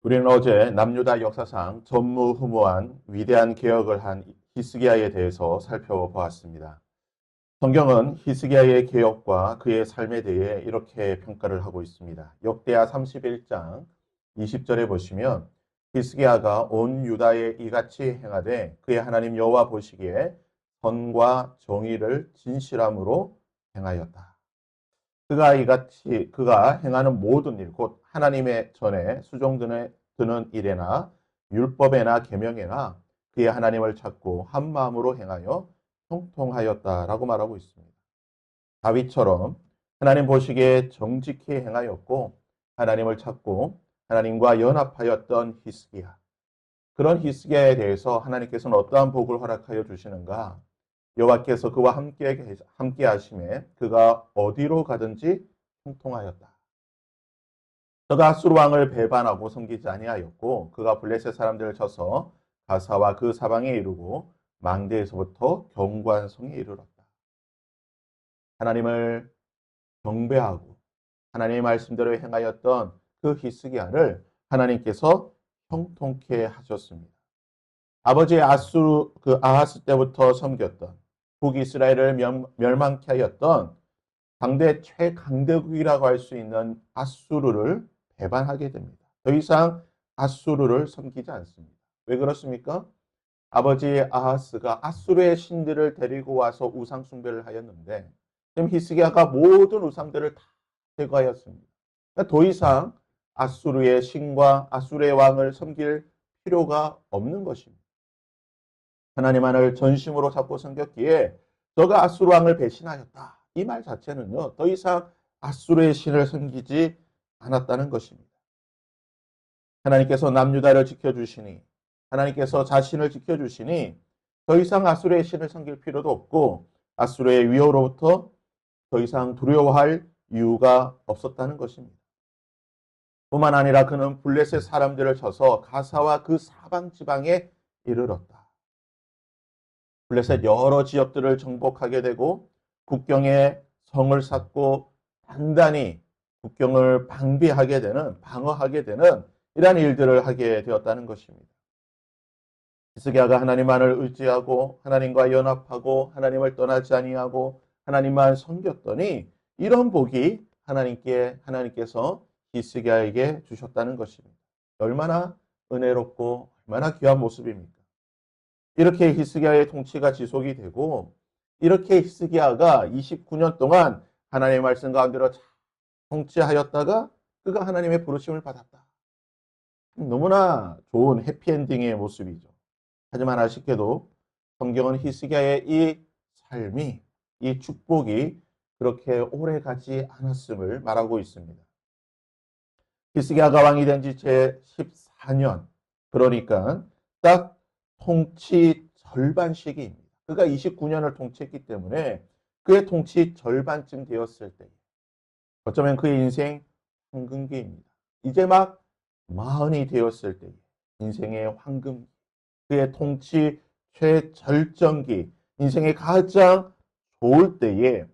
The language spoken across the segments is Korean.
우리는 어제 남유다 역사상 전무후무한 위대한 개혁을 한 히스기야에 대해서 살펴보았습니다. 성경은 히스기야의 개혁과 그의 삶에 대해 이렇게 평가를 하고 있습니다. 역대하 31장 20절에 보시면 히스기야가 온 유다에 이같이 행하되 그의 하나님 여호와 보시기에 선과 정의를 진실함으로 행하였다. 그가 행하는 모든 일, 곧 하나님의 전에 수종드는 일에나 율법에나 계명에나 그의 하나님을 찾고 한 마음으로 행하여 형통하였다라고 말하고 있습니다. 다윗처럼 하나님 보시기에 정직히 행하였고 하나님을 찾고 하나님과 연합하였던 히스기야. 그런 히스기야에 대해서 하나님께서는 어떠한 복을 허락하여 주시는가? 여호와께서 그와 함께 하심에 그가 어디로 가든지 형통하였다. 그가 아수르 왕을 배반하고 섬기지 아니하였고 그가 블레셋 사람들을 쳐서 가사와 그 사방에 이르고 망대에서부터 견고한 성에 이르렀다. 하나님을 경배하고 하나님의 말씀대로 행하였던 그 히스기야를 하나님께서 형통케 하셨습니다. 아버지 아하스 때부터 섬겼던 북이스라엘을 멸망케 하였던 당대 최강대국이라고 할 수 있는 아수르를 배반하게 됩니다. 더 이상 아수르를 섬기지 않습니다. 왜 그렇습니까? 아버지 아하스가 아수르의 신들을 데리고 와서 우상 숭배를 하였는데 지금 히스기야가 모든 우상들을 다 제거하였습니다. 그러니까 더 이상 아수르의 신과 아수르의 왕을 섬길 필요가 없는 것입니다. 하나님 하나님을 전심으로 잡고 섬겼기에 저가 아수르 왕을 배신하였다. 이 말 자체는요. 더 이상 아수르의 신을 섬기지 않았다는 것입니다. 하나님께서 남유다를 지켜주시니 하나님께서 자신을 지켜주시니 더 이상 아수르의 신을 섬길 필요도 없고 아수르의 위협으로부터 더 이상 두려워할 이유가 없었다는 것입니다. 뿐만 아니라 그는 블레셋 사람들을 쳐서 가사와 그 사방 지방에 이르렀다. 블레셋 여러 지역들을 정복하게 되고 국경에 성을 쌓고 단단히 국경을 방비하게 되는 방어하게 되는 이러한 일들을 하게 되었다는 것입니다. 히스기야가 하나님만을 의지하고 하나님과 연합하고 하나님을 떠나지 아니하고 하나님만 섬겼더니 이런 복이 하나님께서 히스기야에게 주셨다는 것입니다. 얼마나 은혜롭고 얼마나 귀한 모습입니까? 이렇게 히스기야의 통치가 지속이 되고 이렇게 히스기야가 29년 동안 하나님의 말씀 가운데로 통치하였다가 그가 하나님의 부르심을 받았다. 너무나 좋은 해피엔딩의 모습이죠. 하지만 아쉽게도 성경은 히스기야의 이 삶이 이 축복이 그렇게 오래 가지 않았음을 말하고 있습니다. 히스기야가 왕이 된 지 제 14년 그러니까 딱 통치 절반 시기입니다. 그가 29년을 통치했기 때문에 그의 통치 절반쯤 되었을 때 어쩌면 그의 인생 황금기입니다. 이제 막 마흔이 되었을 때 인생의 황금 그의 통치 최절정기 인생의 가장 좋을 때에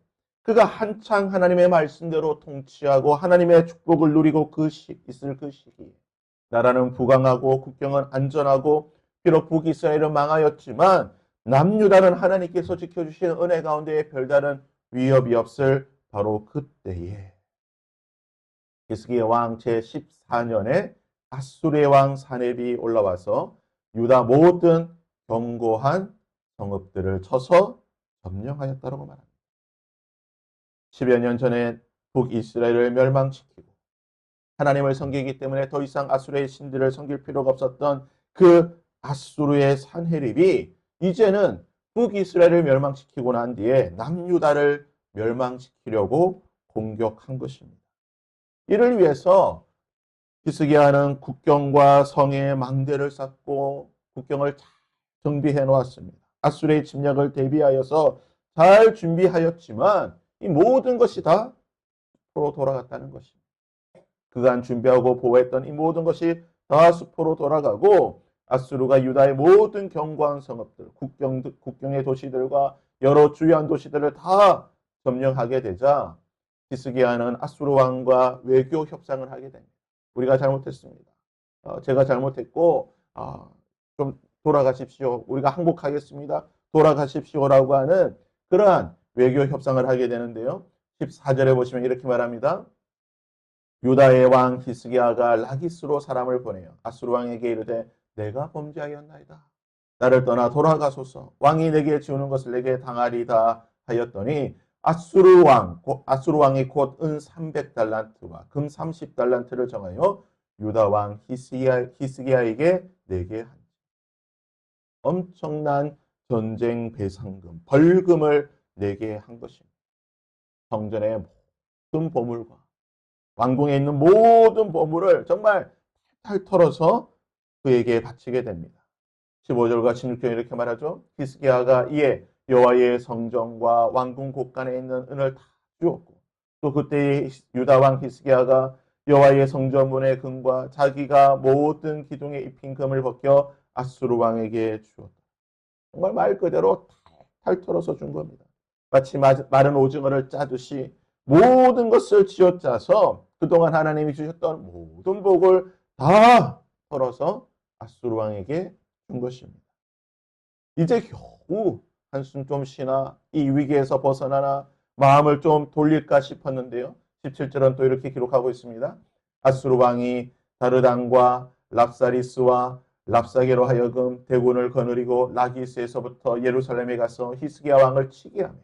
그가 한창 하나님의 말씀대로 통치하고 하나님의 축복을 누리고 있을 그 시기에 나라는 부강하고 국경은 안전하고 비록 북이스라엘은 망하였지만 남유다는 하나님께서 지켜주신 은혜 가운데 별다른 위협이 없을 바로 그때에 히스기야 왕 제14년에 아수르의 왕 사렙이 올라와서 유다 모든 견고한 성읍들을 쳐서 점령하였다고 말합니다. 10여 년 전에 북이스라엘을 멸망시키고 하나님을 섬기기 때문에 더 이상 아수르의 신들을 섬길 필요가 없었던 그 아수르의 산헤립이 이제는 북이스라엘을 멸망시키고 난 뒤에 남유다를 멸망시키려고 공격한 것입니다. 이를 위해서 히스기야는 국경과 성에 망대를 쌓고 국경을 잘 정비해 놓았습니다. 아수르의 침략을 대비하여서 잘 준비하였지만 이 모든 것이 다 수포로 돌아갔다는 것입니다. 그간 준비하고 보호했던 이 모든 것이 다 수포로 돌아가고 아수르가 유다의 모든 견고한 성읍들, 국경의 도시들과 여러 주요한 도시들을 다 점령하게 되자 히스기야는 아수르 왕과 외교 협상을 하게 됩니다. 우리가 잘못했습니다. 제가 잘못했고 좀 돌아가십시오. 우리가 항복하겠습니다. 돌아가십시오라고 하는 그러한 외교 협상을 하게 되는데요. 14절에 보시면 이렇게 말합니다. 유다의 왕 히스기야가 라기스로 사람을 보내요. 아수르 왕에게 이르되 내가 범죄하였나이다. 나를 떠나 돌아가소서. 왕이 내게 지우는 것을 내게 당하리다 하였더니 아수르 왕이 곧 은 300달란트와 금 30달란트를 정하여 유다 왕 히스기야에게 내게 한 엄청난 전쟁 배상금, 벌금을 내게 한 것입니다. 성전의 모든 보물과 왕궁에 있는 모든 보물을 정말 탈 털어서 그에게 바치게 됩니다. 15절과 16절 이렇게 말하죠. 히스기야가 이에 여호와의 성전과 왕궁 곳간에 있는 은을 다 주었고 또 그때 유다 왕 히스기야가 여호와의 성전 문의 금과 자기가 모든 기둥에 입힌 금을 벗겨 아수르 왕에게 주었다. 정말 말 그대로 탈 털어서 준 겁니다. 마치 마른 오징어를 짜듯이 모든 것을 쥐어짜서 그동안 하나님이 주셨던 모든 복을 다 털어서 아수르 왕에게 준 것입니다. 이제 겨우 한숨 좀 쉬나 이 위기에서 벗어나나 마음을 좀 돌릴까 싶었는데요. 17절은 또 이렇게 기록하고 있습니다. 아수르 왕이 다르단과 랍사리스와 랍사게로 하여금 대군을 거느리고 라기스에서부터 예루살렘에 가서 히스기야 왕을 치게 하며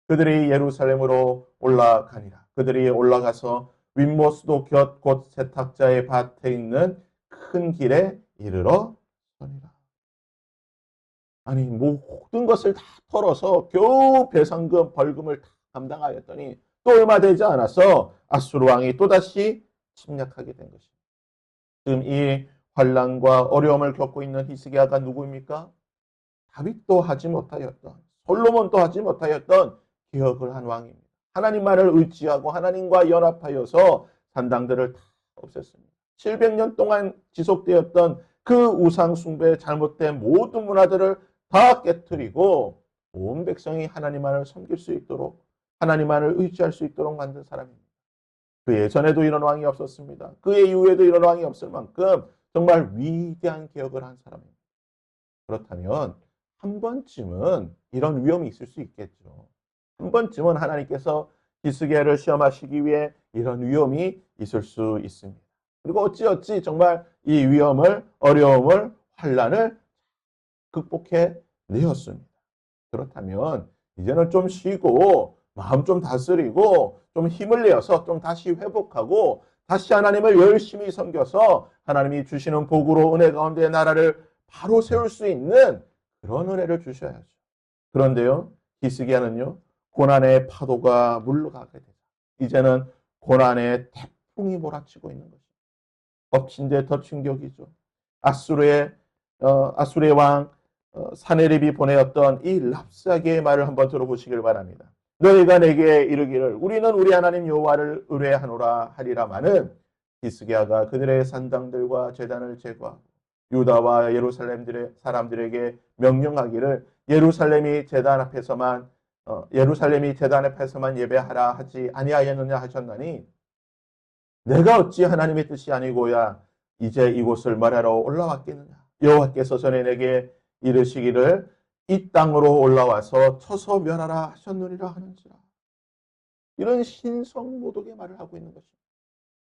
그들이 예루살렘으로 올라가니라. 그들이 올라가서 윗모스도 곁 곧 세탁자의 밭에 있는 큰 길에 이르러 서니라. 아니 모든 것을 다 털어서 겨우 배상금 벌금을 다 감당하였더니 또 얼마 되지 않아서 아수르 왕이 또다시 침략하게 된 것입니다. 지금 이 환난과 어려움을 겪고 있는 히스기야가 누구입니까? 다윗도 하지 못하였던 솔로몬도 하지 못하였던 개혁을 한 왕입니다. 하나님만을 의지하고 하나님과 연합하여서 산당들을 다 없앴습니다. 700년 동안 지속되었던 그 우상 숭배의 잘못된 모든 문화들을 다 깨뜨리고 온 백성이 하나님만을 섬길 수 있도록 하나님만을 의지할 수 있도록 만든 사람입니다. 그 예전에도 이런 왕이 없었습니다. 그의 이후에도 이런 왕이 없을 만큼 정말 위대한 개혁을 한 사람입니다. 그렇다면 한 번쯤은 이런 위험이 있을 수 있겠죠. 한 번쯤은 하나님께서 히스기야를 시험하시기 위해 이런 위험이 있을 수 있습니다. 그리고 어찌어찌 정말 이 위험을, 어려움을, 환난을 극복해 내었습니다. 그렇다면 이제는 좀 쉬고 마음 좀 다스리고 좀 힘을 내어서 좀 다시 회복하고 다시 하나님을 열심히 섬겨서 하나님이 주시는 복으로 은혜 가운데 나라를 바로 세울 수 있는 그런 은혜를 주셔야죠. 그런데요, 히스기야는요, 고난의 파도가 물러가게 되죠. 이제는 고난의 태풍이 몰아치고 있는 것입니다. 엎친 데 덮친 격이죠. 아수르의 왕 사네립이 보내었던 이 랍사게의 말을 한번 들어보시길 바랍니다. 너희가 내게 이르기를 우리는 우리 하나님 여호와를 의뢰하노라 하리라마는 히스기야가 그들의 산당들과 제단을 제거하고 유다와 예루살렘 사람들에게 명령하기를 예루살렘이 제단 앞에서만 예배하라 하지 아니하였느냐 하셨나니 내가 어찌 하나님의 뜻이 아니고야 이제 이곳을 말하러 올라왔겠느냐. 여호와께서 전에 내게 이르시기를 이 땅으로 올라와서 쳐서 멸하라 하셨느니라 하는지라. 이런 신성모독의 말을 하고 있는 것입니다.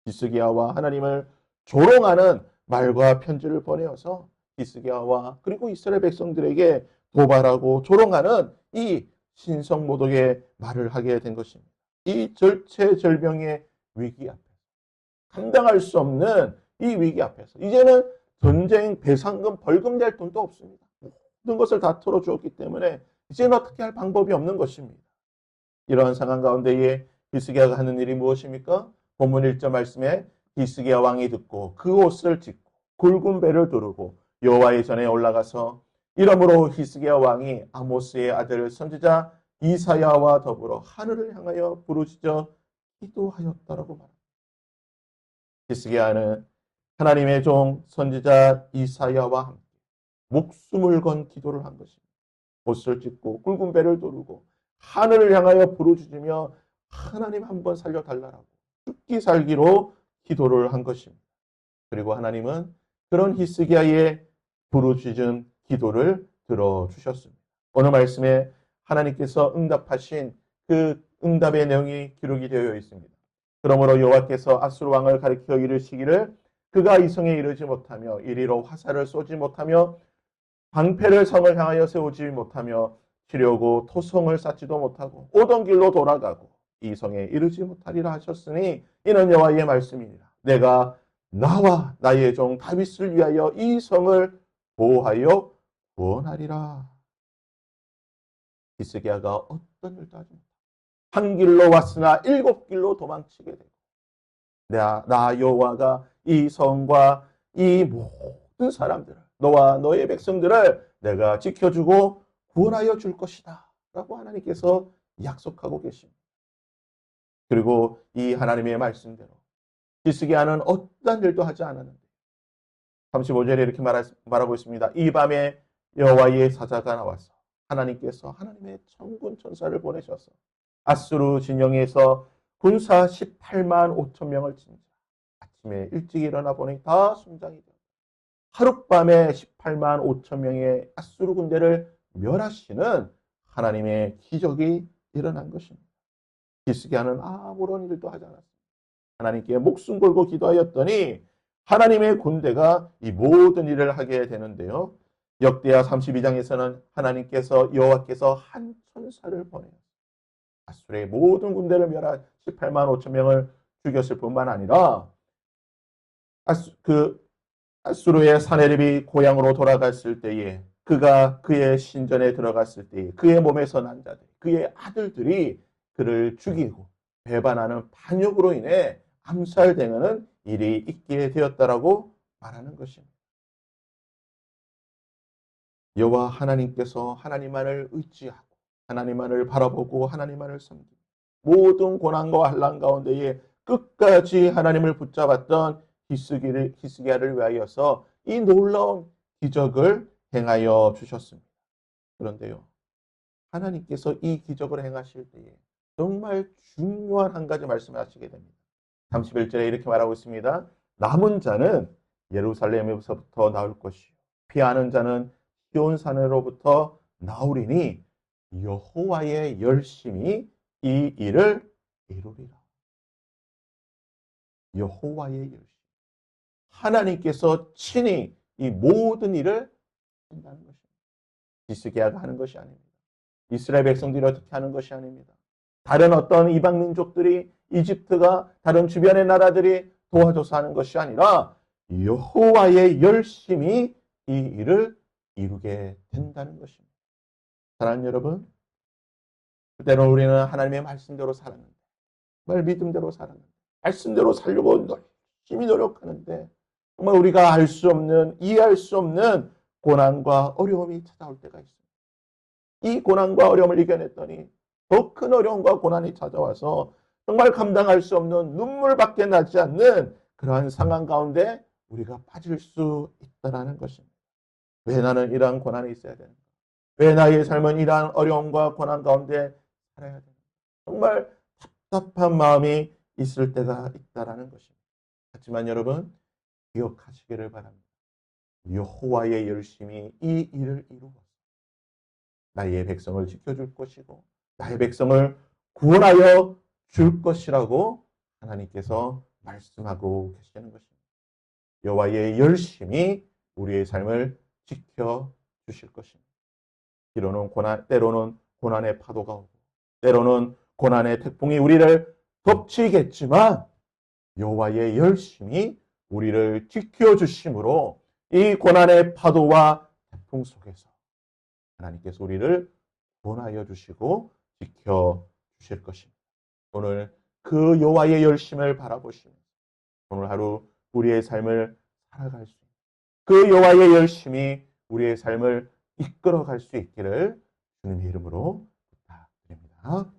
히스기야와 하나님을 조롱하는 말과 편지를 보내어서 히스기야와 그리고 이스라엘 백성들에게 도발하고 조롱하는 이 신성모독의 말을 하게 된 것입니다. 이 절체절명의 위기 앞에 감당할 수 없는 이 위기 앞에서 이제는 전쟁 배상금 벌금 낼 돈도 없습니다. 모든 것을 다 털어주었기 때문에 이제는 어떻게 할 방법이 없는 것입니다. 이러한 상황 가운데에 히스기야가 하는 일이 무엇입니까? 본문 1절 말씀에 히스기야 왕이 듣고 그 옷을 찢고 굵은 배를 두르고 여호와의 전에 올라가서 이러므로 히스기야 왕이 아모스의 아들 선지자 이사야와 더불어 하늘을 향하여 부르짖어 기도하였다라고 말합니다. 히스기야는 하나님의 종 선지자 이사야와 함께 목숨을 건 기도를 한 것입니다. 옷을 찢고 굵은 배를 두르고 하늘을 향하여 부르짖으며 하나님 한번 살려달라고 죽기 살기로 기도를 한 것입니다. 그리고 하나님은 그런 히스기야의 부르짖은 기도를 들어주셨습니다. 오늘 말씀에 하나님께서 응답하신 그 응답의 내용이 기록이 되어 있습니다. 그러므로 여호와께서 아수르 왕을 가리켜 이르시기를 그가 이성에 이르지 못하며 이리로 화살을 쏘지 못하며 방패를 성을 향하여 세우지 못하며 치려고 토성을 쌓지도 못하고 오던 길로 돌아가고 이성에 이르지 못하리라 하셨으니 이는 여호와의 말씀이니라. 내가 나와 나의 종 다윗을 위하여 이 성을 보호하여 구원하리라. 히스기야가 어떤 일도 하지 못하고 한 길로 왔으나 7길로 도망치게 되고 나 여호와가 이 성과 이 모든 사람들을 너와 너의 백성들을 내가 지켜주고 구원하여 줄 것이다 라고 하나님께서 약속하고 계십니다. 그리고 이 하나님의 말씀대로 히스기야는 어떤 일도 하지 않았는데 35절에 이렇게 말하고 있습니다. 이 밤에 여호와의 사자가 나와서 하나님께서 하나님의 천군 천사를 보내셔서 아수르 진영에서 군사 18만 5천 명을 진자 아침에 일찍 일어나 보니 다 순장이 되었다. 하룻밤에 18만 5천 명의 아수르 군대를 멸하시는 하나님의 기적이 일어난 것입니다. 히스기야는 아무런 일도 하지 않았습니다. 하나님께 목숨 걸고 기도하였더니 하나님의 군대가 이 모든 일을 하게 되는데요. 역대하 32장에서는 하나님께서 여호와께서 한 천사를 보내요. 아수르의 모든 군대를 멸한 18만 5천 명을 죽였을 뿐만 아니라 아수르의 사네립이 고향으로 돌아갔을 때에 그가 그의 신전에 들어갔을 때에 그의 몸에서 난 자들, 그의 아들들이 그를 죽이고 배반하는 반역으로 인해 암살당하는 일이 있게 되었다라고 말하는 것입니다. 여호와 하나님께서 하나님만을 의지하고 하나님만을 바라보고 하나님만을 섬기고 모든 고난과 환난 가운데에 끝까지 하나님을 붙잡았던 히스기야를 위하여서 이 놀라운 기적을 행하여 주셨습니다. 그런데요, 하나님께서 이 기적을 행하실 때에 정말 중요한 한 가지 말씀을 하시게 됩니다. 31절에 이렇게 말하고 있습니다. 남은 자는 예루살렘에서부터 나올 것이요 피하는 자는 시온산으로부터 나오리니 여호와의 열심이 이 일을 이루리라. 여호와의 열심. 하나님께서 친히 이 모든 일을 한다는 것입니다. 히스기야가 하는 것이 아닙니다. 이스라엘 백성들이 어떻게 하는 것이 아닙니다. 다른 어떤 이방 민족들이 이집트가 다른 주변의 나라들이 도와줘서 하는 것이 아니라 여호와의 열심이 이 일을 이루게 된다는 것입니다. 사랑하는 여러분, 그때는 우리는 하나님의 말씀대로 살았는데 정말 믿음대로 살았는데 말씀대로 살려고 열심히 노력하는데 정말 우리가 알 수 없는 이해할 수 없는 고난과 어려움이 찾아올 때가 있습니다. 이 고난과 어려움을 이겨냈더니 더 큰 어려움과 고난이 찾아와서 정말 감당할 수 없는 눈물밖에 나지 않는 그러한 상황 가운데 우리가 빠질 수 있다는 것입니다. 왜 나는 이러한 고난이 있어야 되는가? 왜 나의 삶은 이러한 어려움과 고난 가운데 살아야 되는가? 정말 답답한 마음이 있을 때가 있다는 것입니다. 하지만 여러분 기억하시기를 바랍니다. 여호와의 열심이 이 일을 이루어서 나의 백성을 지켜줄 것이고 나의 백성을 구원하여 줄 것이라고 하나님께서 말씀하고 계시는 것입니다. 여호와의 열심이 우리의 삶을 지켜주실 것입니다. 때로는 고난의 파도가 오고 때로는 고난의 태풍이 우리를 덮치겠지만 여호와의 열심이 우리를 지켜주심으로 이 고난의 파도와 태풍 속에서 하나님께서 우리를 구원하여 주시고 지켜주실 것입니다. 오늘 그 여호와의 열심을 바라보시면서 오늘 하루 우리의 삶을 살아갈 수 있는 그 여호와의 열심이 우리의 삶을 이끌어갈 수 있기를 주님의 이름으로 부탁드립니다.